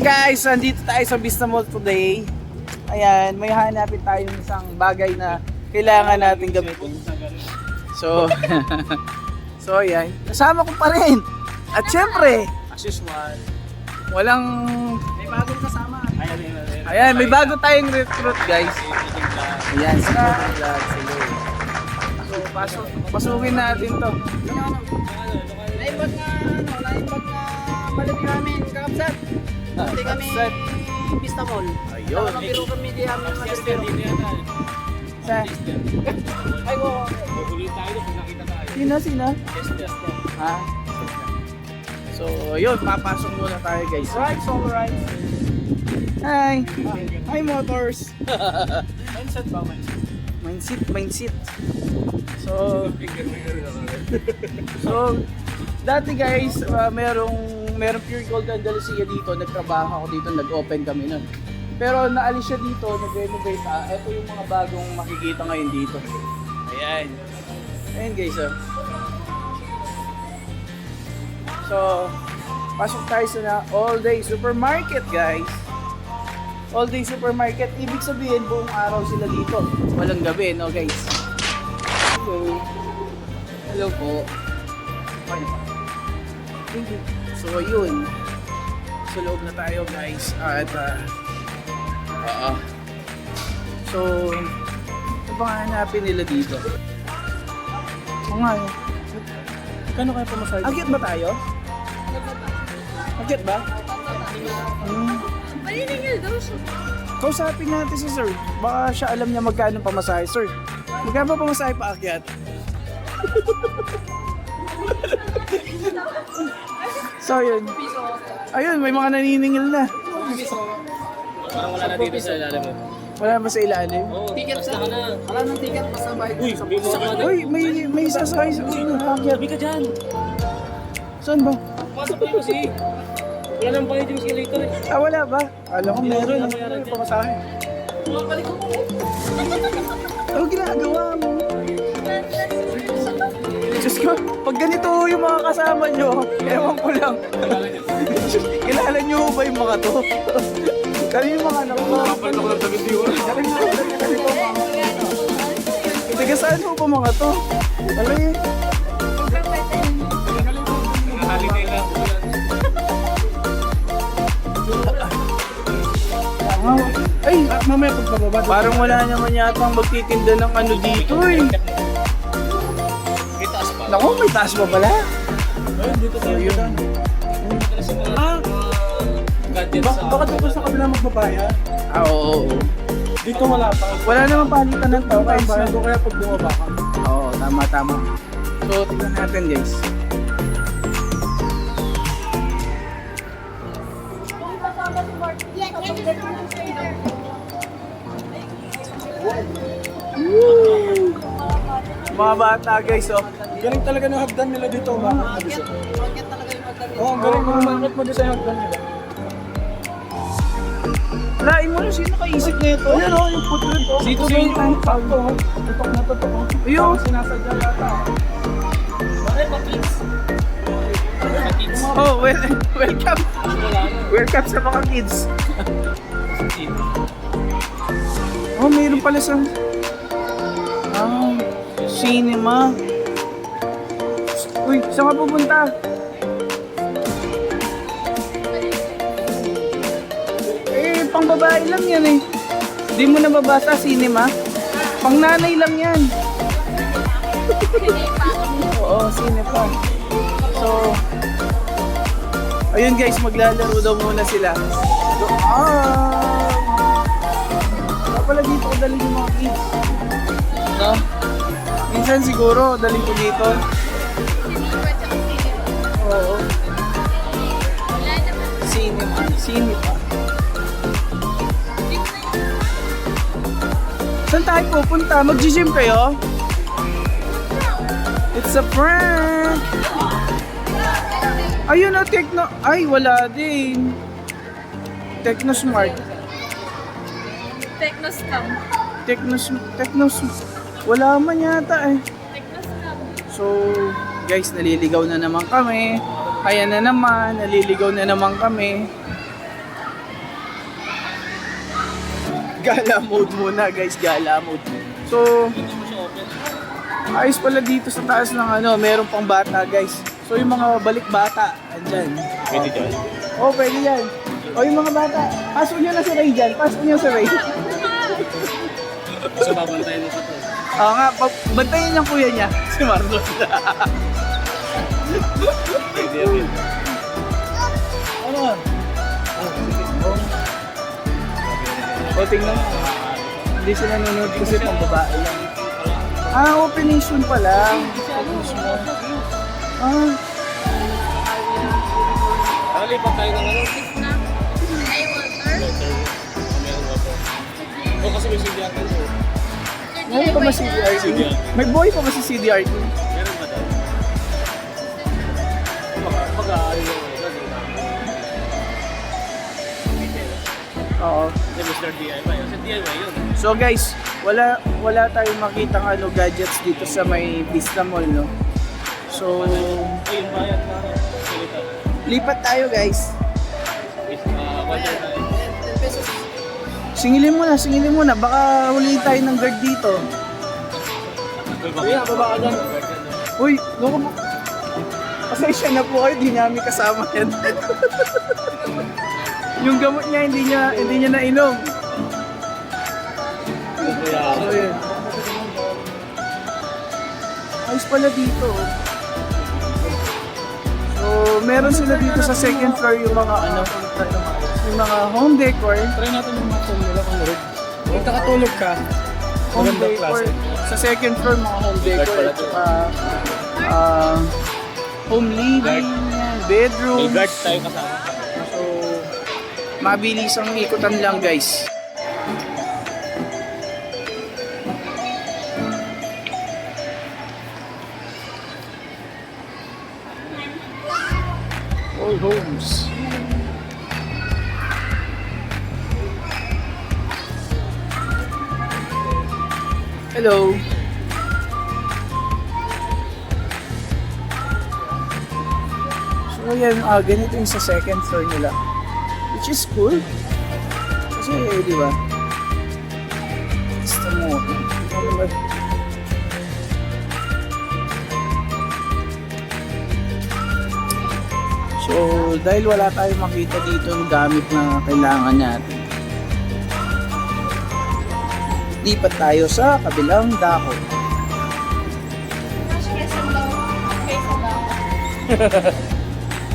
Guys, nandito tayo sa Vista Mall today. Ayan, may hanapin tayong isang bagay na kailangan natin gamitin. So, ayan, kasama ko pa rin. At syempre, As usual. walang... May bagong kasama. Ayan, may bago tayong recruit guys. Ayan, si pasukin natin to. Naimbag na balik namin, kakapsat. Hindi kami Vista Mall. Ayun. Nakapiro kami di kami mag-biro. Sa... Ay, wo. Sino? Ha? So, yun, papasok muna tayo guys. Right, so right. Hi! Hi motors! Mindset ba, Mindset. So, dati guys, merong Pure Gold Andalusia dito, nagtrabaho ako dito, nag-open kami nun. Pero naalis siya dito, nag-renovate pa. Ito yung mga bagong makikita ngayon dito. Ayan. Ayan guys, oh. So, pasok tayo sa all day supermarket guys. All day supermarket, ibig sabihin buong araw sila dito. Walang gabi, no guys? Hello. Hello po. Thank you. So yun. Sa loob na tayo guys. At so ano bang hanapin nila dito? O nga yun. Kano kayo pumasay? Akyat ba tayo? Akyat ba? Paniningil daw siya. Kausapin natin si sir. Baka siya alam niya magkano pamasahe, sir. Magkano pa pamasahe pa akyat? So yun. Ayun, may mga naniningil na. Parang wala na dito sa ilalim. Wala ba sa ilalim? Ticket sa na. Wala nang ticket, basta bayad. Uy, may sasakay sa akyat. Sabi ka dyan. Saan ba? Pasok kayo kasi. Wala nang bayad yung escalator eh. Ah, wala ba? Alam ko meron. May pamasahe. Bumabalik ko. Ano ginagawa mo? Diyos ko, pag ganito yung mga kasama nyo, ewan ko lang. Kilala nyo ba yung mga to? Kami yung mga anak ko. Kapal ako ng tabi siyo. Taga saan mo pa mga to? Alay eh. Holiday lang. Ay, mamaya pagpababa. Parang wala naman yata magtitinda ng ano dito eh. May taas pa. Naku, may taas pa pala. Ayun, dito tayo. Ayun. Gadget sa... Baka dito sa kabila magbabayad? Ah, oo. Dito wala pa. Wala naman palitan ng tao kahit sa... Kaya pag bumaba ka. Oo, tama. So, tignan natin guys. Mga bata guys, oh. Galing talaga ng hagdan nila dito. Oo, ang galing ng market mo dito sa hagdan nila. Lain mo na, sino kaisip na ito? Ayan o, yung food trip. Dito Kasi ba yung yung takto. Tutok na tutok. Ayun. Sinasadya yata. Bakit pa kids? Oh, welcome. Welcome sa mga kids. Oh, mayroon pala sa... cinema. Uy, saan ka pupunta? Eh, pang babae lang yan eh. Di mo nababasa, cinema. Pang nanay lang yan. Oo, cinema. So, ayun guys, maglalaro daw muna sila. Pala dito ko dalhin yung mga kids. No? Minsan siguro, dalhin ko dito. Oo. Cinema. Saan tayo pupunta? Mag-gym kayo? It's a prank! Ayun na, Techno... Ay, wala din. Techno Smart. Technos... Wala man yata eh. So, guys, naliligaw na naman kami. Ayan na naman, naliligaw na naman kami. Gala mode muna guys, gala mode. So, ayos pala dito sa taas ng ano, meron pang bata guys. So yung mga balik bata, andyan. Pwede dyan? Oo, pwede yan. O yung mga bata, pasok nyo na si Ray dyan, pasok nyo si Ray. So babantayan mo sa to. Oo nga, bantayan niyang kuya niya, si Marlon. Pwede yan. Ano? O tingnan mo. Hindi sila nanonood kasi pang babae lang. Ah, opening soon pa lang. Ah, Nakalipat tayo ng ano? O kasi may CDR ka doon. ngayon pa ba si CDRT? May boy pa ba si CDRT? Meron ba daw? Mag-aari yung ano doon. Oo. Hindi, Mr. DIY. Kasi DIY yun. So guys, wala tayong makitang ano gadgets dito sa may Vista Mall, no? So, Ay, yung bayad na salita. lipat tayo guys. Water tayo. Singilin mo na. Baka huliin tayo ng guard dito. Kuya, baba ka dyan. Uy, loko mo. Pasensya na po kayo, di namin kasama yan. Yung gamot niya, hindi niya nainom. Kuya, So, yun. Ayos pala dito. So, meron sila dito sa second floor yung mga ano, yung mga home decor. try natin yung mga phone nila kung rin. Kung nakatulog ka, Home magandang decor. klase. Sa second floor, mga home decor. At saka, home living, bedroom. May guard tayo kasama. So, mabilis ang ikutan lang guys. All homes. Hello. So yan, ganito yung sa second floor nila. Which is cool. Kasi, di ba? Gusto mo. Ano ba? So, dahil wala tayong makita dito ng gamit na kailangan natin, lipat tayo sa kabilang dako.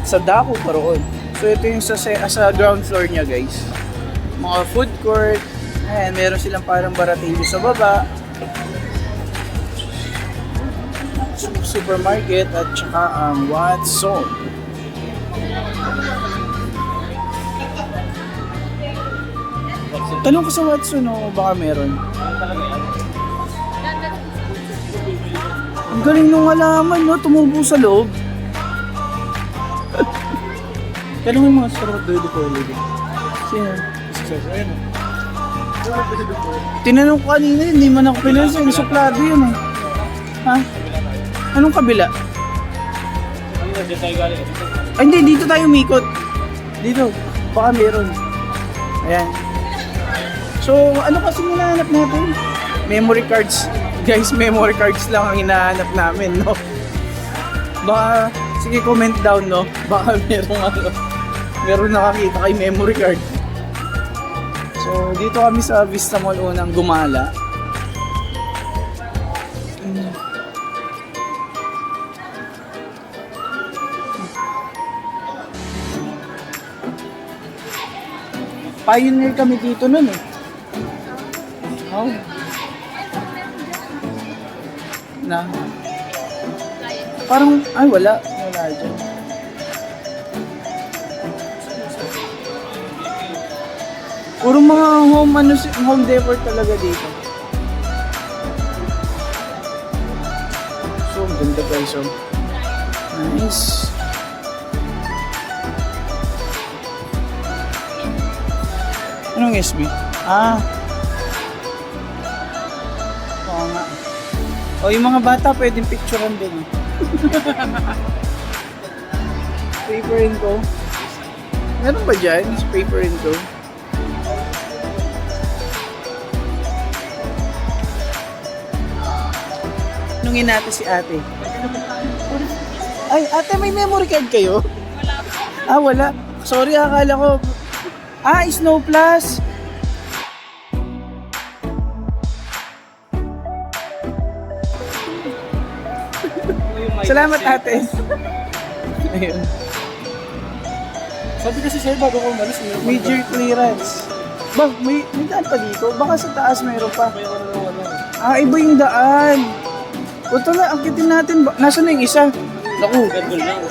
Sa dako pa roon. So, ito yung sa ground floor niya, guys. Mga food court. Ayan, meron silang parang baratilyo sa baba. Supermarket at saka ang Watson. Tanong ko sa Watson, no, baka meron. Ang galing nung halaman, no? Tumubo sa loob. Kailan mo yung mga sarap doon dito ulit? Sino? Ayun. Tinanong ko kanina, hindi man ako pinansin. Suplado yun, eh. Ha? Anong kabila? Ano na, dyan tayo galing. Ay, hindi. Dito tayo umikot. Dito. Baka meron. Ayan. So, ano kasi hinahanap natin? Memory cards. Guys, memory cards lang ang hinahanap namin, no? Baka, sige, comment down, no? Baka meron nakakita kay memory card. So, dito kami sa Vista Mall unang gumala. Pioneer kami dito nun eh. Oh. Na. Parang, ay wala. Wala dyan. Puro mga home decor talaga dito. So, ang ganda guys. So, nice. Anong SB? Ah. Oo nga. O, yung mga bata pwedeng picturean din. Paper and go. Meron ba dyan? Paper and go. Nungin natin si ate. Ay, ate, may memory card kayo? Ah, wala. Sorry, akala ko. Ah, Snow Plus. Salamat, ate. Ayun. Sabi kasi sa'yo bago ko umalis, Major clearance. Ba, may daan pa dito? Baka sa taas mayroon pa. Ah, iba yung daan. O tala, angkitin natin. Nasaan na yung isa? Naku, Gandol lang.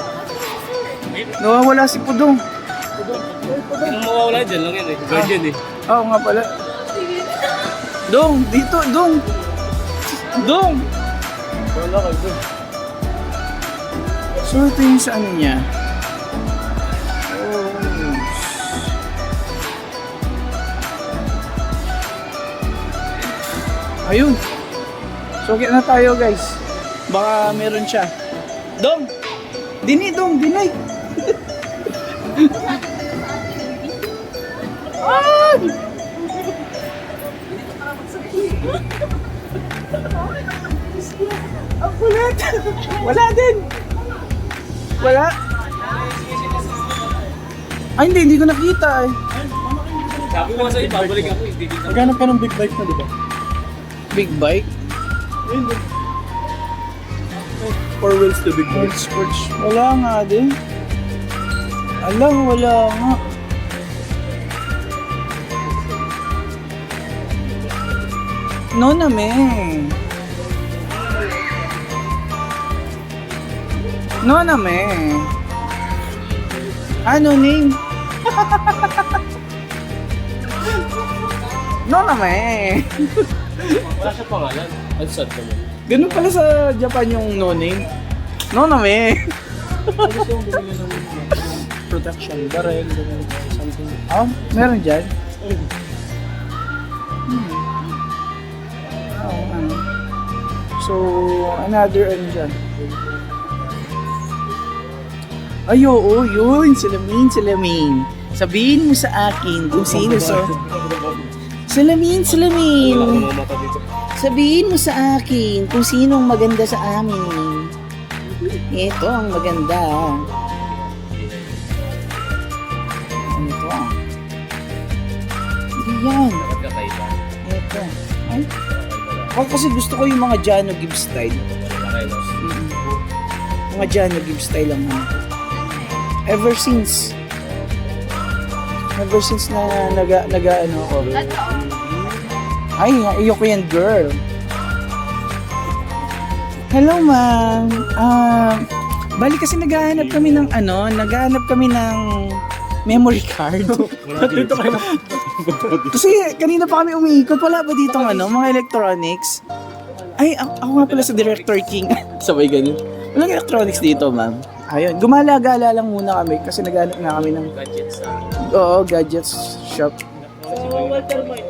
nawawala si Pudong. Yung mawawala dyan lang yan eh. Guardian eh. Oo nga pala. Dong, dito, Dong. Dong. Wala kayo doon. So, ito yung sa ano niya. Oh. Ayun. So, okay na tayo, guys. Baka meron siya. Dong! Dini, Dong! Dinay! Ay! Ang kulit! Wala din! Wala? Ay, hindi ko nakita eh. Sabi ko nga sa'yo, babalik ako. Hindi dito. Maghanap ka ng big bike na, di ba? Big bike? Ayun din. 4 wheels to big bike. Sports. Wala nga din. Alam, wala nga. No na, me. No na, me. Ano name? No na, me. Wala siya pangalan. Ang sad naman. Ganun pala sa Japan yung no name. No na, me. Gusto yung bumili ng protection, barrel, ganun, something. Oh, meron dyan. Oh, ano. So, another ano dyan. Ay, oo, yun. Salamin. Sabihin mo sa akin kung sino Salamin. Wala akong mamata dito. Sabihin mo sa akin kung sinong maganda sa amin. Ito ang maganda. Ano to? Hindi yan. Nagkakaiba. Ito. Ay. Ako kasi gusto ko yung mga Jano Gibbs style. Mga Jano Gibbs style lang mga. Ever since na naga ano ako. Ay, ayoko yan, girl. Hello, ma'am. Bali kasi naghahanap kami ng memory card. Dito kayo na. Kasi kanina pa kami umiikot, wala ba ditong mga electronics? Ay, ako nga pala sa Director King. Sabay ganun. Walang electronics dito, ma'am. Ayun, gumala-gala lang muna kami kasi naghanap nga kami ng Gadgets na. gadgets shop. Walter Mike.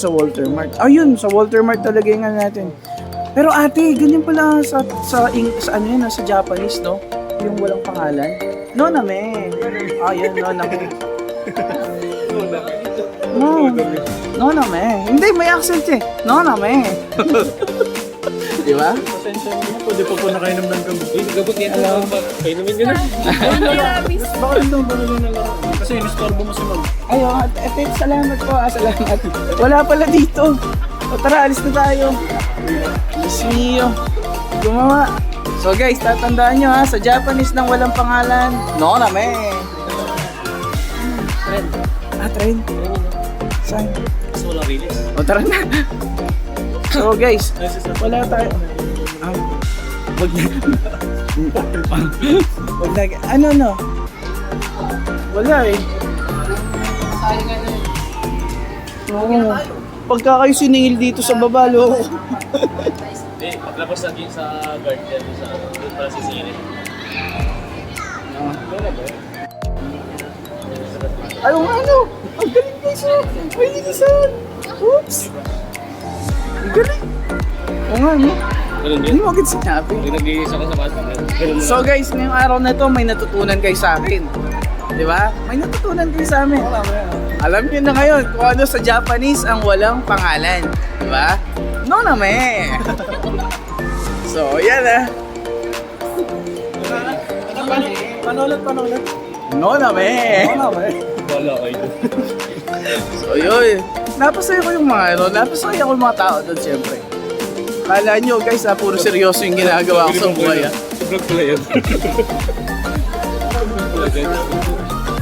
Sa Walter Mart. Ayun, sa Walter Mart talaga yung natin. Pero ate, ganyan pala sa ano yun, sa Japanese, no? Yung walang pangalan. No na, me. Ayun, no na, me. No na, me. Hindi, may accent eh. No na, me. Di ba? Pasensya niyo po, di pa po nakainom ng gamot. Uy, gabot nito. Kayo naman yun. Baka rin daw bumili na lang. Kasi inistorbo mo si ma'am. Ayun, ate, salamat po. Salamat. Wala pala dito. O tara, alis na tayo. Diyos mio. Gumawa. So guys, tatandaan nyo sa Japanese nang walang pangalan, no na, me. Trend. Trend. Saan? Kasi walang release. O tara na. So guys, wala tayo. Wag na. Wag na. Ano? Wala eh. Oo. Pagka kayo siningil dito sa baba, loko. Hindi, paglabas natin sa garden, doon pala si Siri. Ayaw nga ano? Ang galing guys oh! May linisan! Oops! Ang galing! Oo nga no? Ganun Hindi yun. mo agad sinabi. Pag nag-iis ako sa bata, ganun mo. So guys, ngayong araw na to may natutunan kayo sa akin. Di ba? May natutunan kayo sa amin. Alam niyo na ngayon kung ano sa Japanese ang walang pangalan. Di ba? No na, me! So, yan ah. Paano ulit? No naman. Wala kayo. So, yun. Napasaya ko yung mga napasaya ko yung mga tao doon, siyempre. Kala nyo, guys, puro seryoso yung ginagawa ko sa buhay, ah. Vlog pala yun.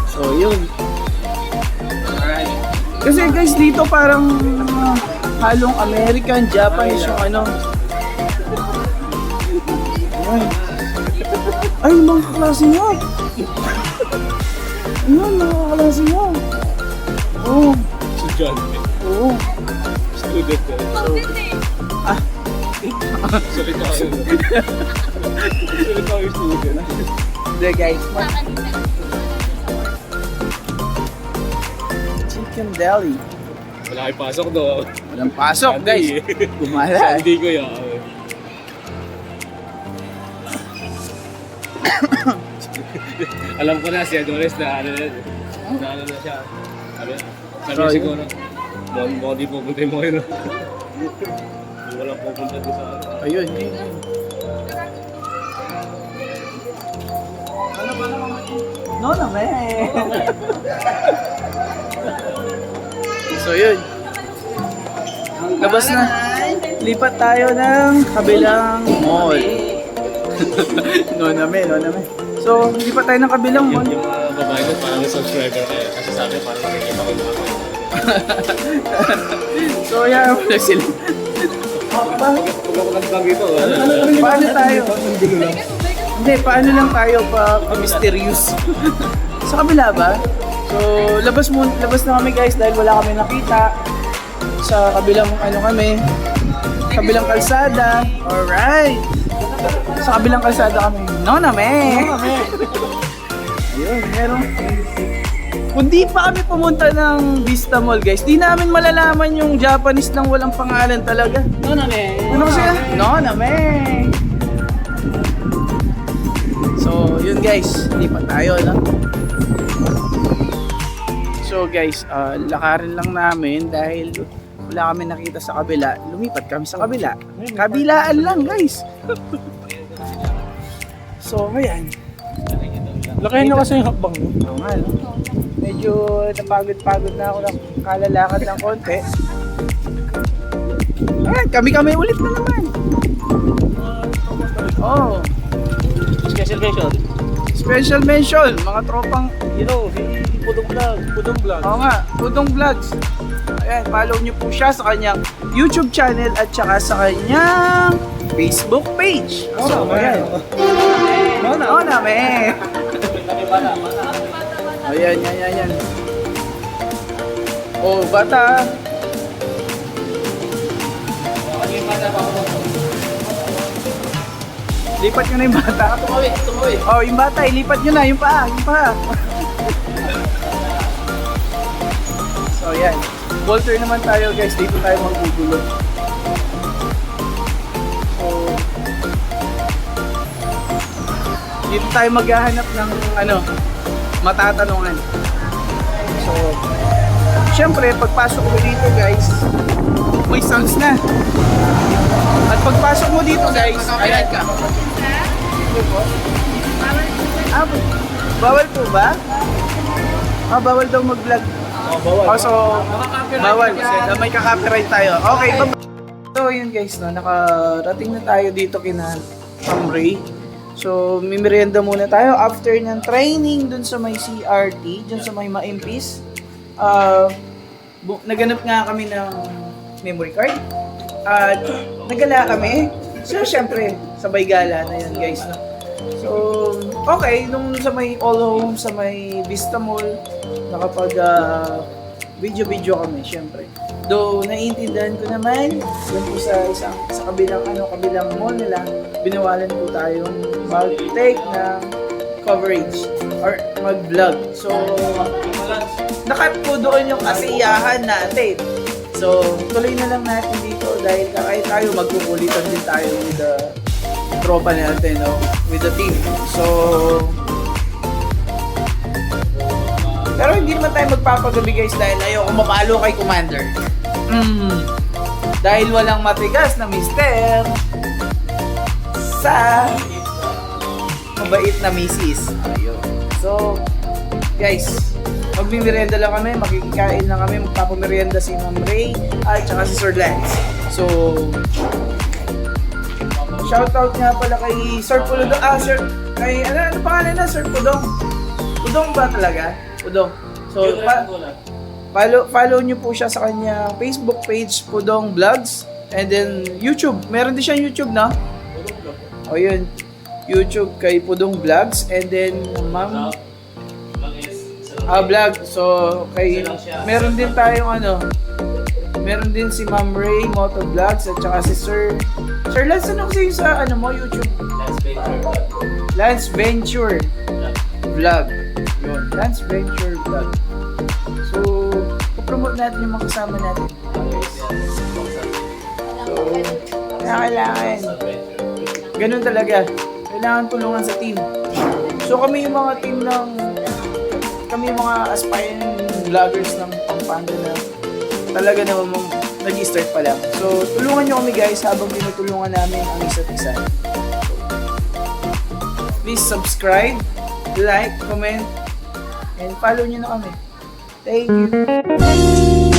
So, yun. Kasi, guys, dito parang halong American, Japanese yung ano. Ay, mga kaklase nyo. Ayun, mga kaklase nyo. Oo. Si John. Oo. Student ko. Sulit ako yun. Sulit ako yung student. Hindi, guys. Chicken deli. Wala kayo pasok doon. Walang pasok, guys. Gumala. Hindi ko yan. Alam ko na si Adonis na ano na siya. Sabi niya siguro, mukhang di pupunta yung mga yun. Walang pupunta doon sa ano. Ayun, No naman. So yun. Labas na. Lipat tayo ng kabilang mall. No naman. So, lipat tayo ng kabilang mall. Yung mga babae doon parang subscriber kayo. Kasi sabi parang nakikita ko yung mga kayo. So, yan. Wala sila. Pag ako nag-vlog ito, Paano tayo? Hindi, paano lang tayo pa-mysterious? Sa kabila ba? So, labas na kami guys dahil wala kami nakita. Sa kabilang kabilang kalsada. Alright. Sa kabilang kalsada kami. No naman. Ayun, meron. Kung di pa kami pumunta ng Vista Mall guys, di namin malalaman yung Japanese nang walang pangalan talaga. No naman. Ano kasi? No naman. So, yun guys, lipat tayo, no? So guys, lakarin lang namin dahil wala kami nakita sa kabila. Lumipat kami sa kabila. Kabilaan lang guys. So, ayan. Lakayin nyo kasi yung hakbang nyo. Oo nga, no? Medyo napagod-pagod na ako ng kalalakad ng konti. Ayan, kami-kami ulit na naman. Oh. Special mention, mga tropang, Pudong vlog. oo nga, Pudong Vlogs. Ayan, follow nyo po siya sa kanyang YouTube channel at saka sa kanyang Facebook page. So, ayan. Oo namin. Ayan. Oh, bata. Lipat nyo na yung bata. Tumawid. Oh, yung bata, ilipat nyo na, yung paa. So, ayan. Walter naman tayo guys, dito tayo maggugulo. So, dito tayo maghahanap ng matatanungan. So, syempre, pagpasok mo dito guys, may sounds na. At pagpasok mo dito guys, ayan ka. Bawal po ba? Bawal daw mag-vlog. Bawal. So, bawal. Kasi may ka-copyright tayo. Okay, so yun guys, no, nakarating na tayo dito kina Sam Ray. So, mimerienda muna tayo after ng training dun sa may CRT, dun sa may ma-impis. Naganap nga kami ng memory card. At nagala kami. So, syempre, sabay gala na yun guys, no. So, okay, nung sa may All Home, sa may Vista Mall, nakapag video kami, syempre. Though, naiintindihan ko naman, yun po sa kabilang mall nila, binawalan po tayong mag-take ng coverage or mag-vlog. So, nakat po doon yung kasiyahan natin. So, tuloy na lang natin dito dahil kahit tayo, magkukulitan din tayo with the tropa natin, no? With the team. So, pero hindi naman tayo magpapagabi guys dahil ayoko mapalo kay Commander. Dahil walang matigas na mister. sa mabait na misis. Ayun. So, guys, magmimerienda lang kami, makikikain lang kami, magpapamerienda si Ma'am Ray at saka si Sir Lance. So, shoutout nga pala kay Sir Puludong. Sir, kay, ano pangalan na? Sir Pudong. Pudong ba talaga? Pudong. So, follow nyo po siya sa kanyang Facebook page, Pudong Vlogs. And then, YouTube. Meron din siya YouTube, na? O yun. YouTube kay Pudong Vlogs. And then, Ma'am... vlog. So, kay... Meron din tayong ano... Meron din si Ma'am Ray Moto Vlogs at saka si Sir Lance, ano kasi sa ano mo, YouTube? Lance Venture Vlog. Yun, Lance Venture Vlog. So, promote natin yung mga kasama natin. So, kailangan. Ganun talaga. Kailangan tulungan sa team. So, kami yung mga team ng... Kami yung mga aspiring vloggers ng Pampanga na talaga naman nag-start pa lang. So, tulungan nyo kami guys habang tinutulungan namin ang isa't isa. Please subscribe, like, comment, and follow nyo na kami. Thank you!